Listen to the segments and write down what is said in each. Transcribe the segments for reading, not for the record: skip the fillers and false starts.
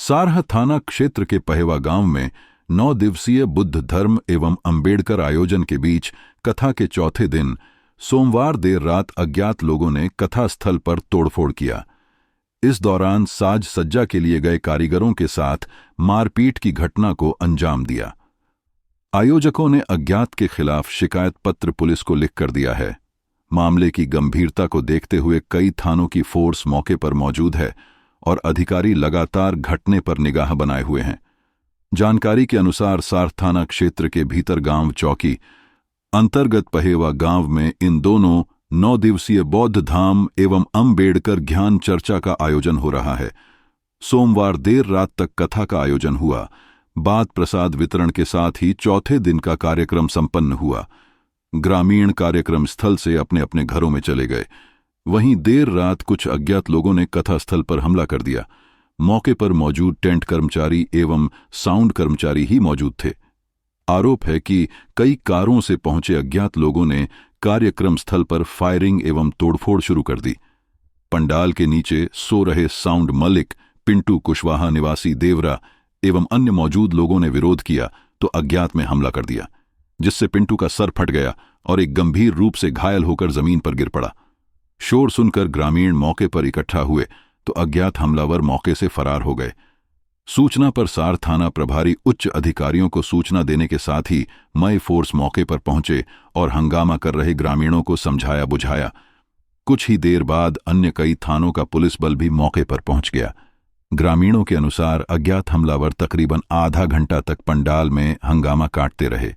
सारह थाना क्षेत्र के पहेवा गांव में 9 दिवसीय बुद्ध धर्म एवं अंबेडकर आयोजन के बीच कथा के चौथे दिन सोमवार देर रात अज्ञात लोगों ने कथा स्थल पर तोड़फोड़ किया। इस दौरान साज सज्जा के लिए गए कारीगरों के साथ मारपीट की घटना को अंजाम दिया। आयोजकों ने अज्ञात के खिलाफ शिकायत पत्र पुलिस को लिख कर दिया है। मामले की गंभीरता को देखते हुए कई थानों की फोर्स मौके पर मौजूद है और अधिकारी लगातार घटने पर निगाह बनाए हुए हैं। जानकारी के अनुसार सारह थाना क्षेत्र के भीतर गांव चौकी अंतर्गत पहेवा गांव में इन दोनों 9 दिवसीय बौद्ध धाम एवं अंबेडकर ज्ञान चर्चा का आयोजन हो रहा है। सोमवार देर रात तक कथा का आयोजन हुआ। बाद प्रसाद वितरण के साथ ही चौथे दिन का कार्यक्रम संपन्न हुआ। ग्रामीण कार्यक्रम स्थल से अपने अपने घरों में चले गए। वहीं देर रात कुछ अज्ञात लोगों ने कथा स्थल पर हमला कर दिया। मौके पर मौजूद टेंट कर्मचारी एवं साउंड कर्मचारी ही मौजूद थे। आरोप है कि कई कारों से पहुंचे अज्ञात लोगों ने कार्यक्रम स्थल पर फायरिंग एवं तोड़फोड़ शुरू कर दी। पंडाल के नीचे सो रहे साउंड मलिक, पिंटू कुशवाहा निवासी देवरा एवं अन्य मौजूद लोगों ने विरोध किया तो अज्ञात में हमला कर दिया, जिससे पिंटू का सर फट गया और एक गंभीर रूप से घायल होकर जमीन पर गिर पड़ा। शोर सुनकर ग्रामीण मौके पर इकट्ठा हुए तो अज्ञात हमलावर मौके से फरार हो गए। सूचना पर सारह थाना प्रभारी उच्च अधिकारियों को सूचना देने के साथ ही मई फोर्स मौके पर पहुंचे और हंगामा कर रहे ग्रामीणों को समझाया बुझाया। कुछ ही देर बाद अन्य कई थानों का पुलिस बल भी मौके पर पहुंच गया। ग्रामीणों के अनुसार अज्ञात हमलावर तकरीबन आधा घंटा तक पंडाल में हंगामा काटते रहे।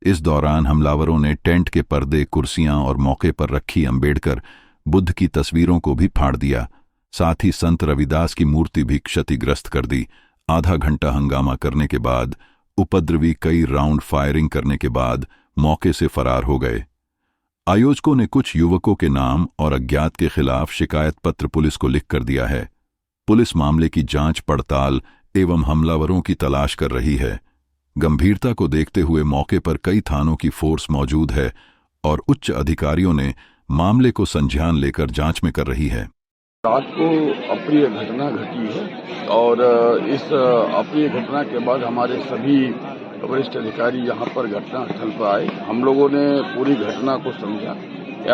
इस दौरान हमलावरों ने टेंट के पर्दे, कुर्सियां और मौके पर रखी अंबेडकर बुद्ध की तस्वीरों को भी फाड़ दिया। साथ ही संत रविदास की मूर्ति भी क्षतिग्रस्त कर दी। आधा घंटा हंगामा करने के बाद उपद्रवी कई राउंड फायरिंग करने के बाद मौके से फरार हो गए। आयोजकों ने कुछ युवकों के नाम और अज्ञात के खिलाफ शिकायत पत्र पुलिस को लिख कर दिया है। पुलिस मामले की जांच पड़ताल एवं हमलावरों की तलाश कर रही है। गंभीरता को देखते हुए मौके पर कई थानों की फोर्स मौजूद है और उच्च अधिकारियों ने मामले को संज्ञान लेकर जांच में कर रही है। रात को अप्रिय घटना घटी है और इस अप्रिय घटना के बाद हमारे सभी वरिष्ठ अधिकारी यहाँ पर घटना स्थल पर आए। हम लोगों ने पूरी घटना को समझा,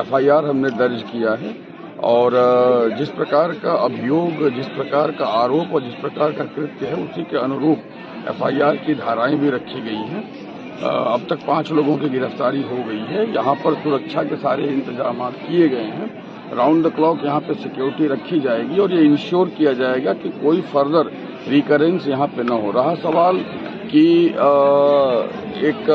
FIR हमने दर्ज किया है और जिस प्रकार का अभियोग, जिस प्रकार का आरोप और जिस प्रकार का कृत्य है उसी के अनुरूप FIR की धाराएं भी रखी गई हैं। अब तक 5 लोगों की गिरफ्तारी हो गई है। यहाँ पर सुरक्षा के सारे इंतजाम किए गए हैं। राउंड द क्लॉक यहाँ पे सिक्योरिटी रखी जाएगी और ये इंश्योर किया जाएगा कि कोई फर्दर रिकरेंस यहाँ पे न हो। रहा सवाल कि एक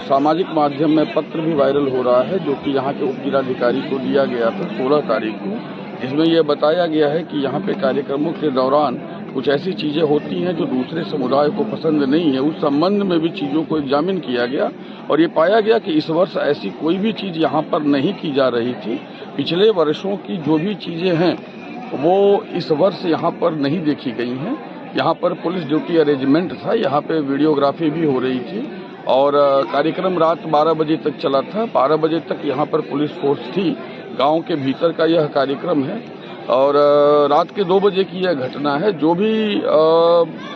सामाजिक माध्यम में पत्र भी वायरल हो रहा है जो कि यहाँ के उप जिलाधिकारी को दिया गया था 16 तारीख को, जिसमें यह बताया गया है कि यहाँ पे कार्यक्रमों के दौरान कुछ ऐसी चीजें होती हैं जो दूसरे समुदाय को पसंद नहीं है। उस संबंध में भी चीजों को एग्जामिन किया गया और ये पाया गया कि इस वर्ष ऐसी कोई भी चीज यहाँ पर नहीं की जा रही थी। पिछले वर्षों की जो भी चीजें हैं वो इस वर्ष यहाँ पर नहीं देखी गई हैं। यहाँ पर पुलिस ड्यूटी अरेंजमेंट था, यहाँ पे वीडियोग्राफी भी हो रही थी और कार्यक्रम रात 12 बजे तक चला था। 12 बजे तक यहाँ पर पुलिस फोर्स थी। गांव के भीतर का यह कार्यक्रम है और रात के 2 बजे की यह घटना है। जो भी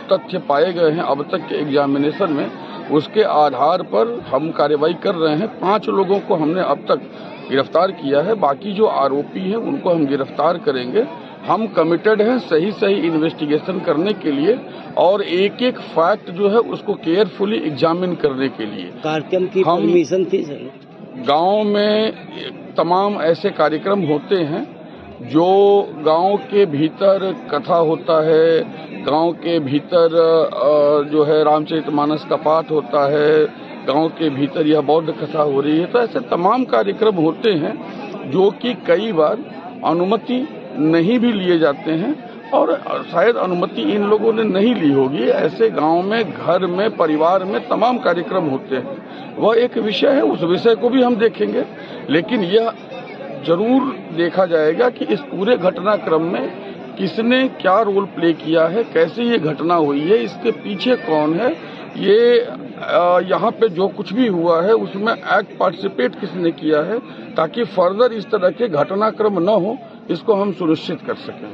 तथ्य पाए गए हैं अब तक के एग्जामिनेशन में, उसके आधार पर हम कार्रवाई कर रहे हैं। 5 लोगों को हमने अब तक गिरफ्तार किया है। बाकी जो आरोपी हैं उनको हम गिरफ्तार करेंगे। हम कमिटेड हैं सही इन्वेस्टिगेशन करने के लिए और एक एक फैक्ट जो है उसको केयरफुली एग्जामिन करने के लिए। कार्यक्रम की परमिशन थी सर? गांव में तमाम ऐसे कार्यक्रम होते हैं जो गांव के भीतर कथा होता है, गांव के भीतर जो है रामचरितमानस का पाठ होता है, गांव के भीतर यह बौद्ध कथा हो रही है। तो ऐसे तमाम कार्यक्रम होते हैं जो कि कई बार अनुमति नहीं भी लिए जाते हैं और शायद अनुमति इन लोगों ने नहीं ली होगी। ऐसे गांव में, घर में, परिवार में तमाम कार्यक्रम होते हैं। वह एक विषय है, उस विषय को भी हम देखेंगे, लेकिन यह जरूर देखा जाएगा कि इस पूरे घटनाक्रम में किसने क्या रोल प्ले किया है, कैसे ये घटना हुई है, इसके पीछे कौन है, ये यहाँ पे जो कुछ भी हुआ है उसमें एक्ट पार्टिसिपेट किसने किया है, ताकि फर्दर इस तरह के घटनाक्रम न हो, इसको हम सुनिश्चित कर सकें।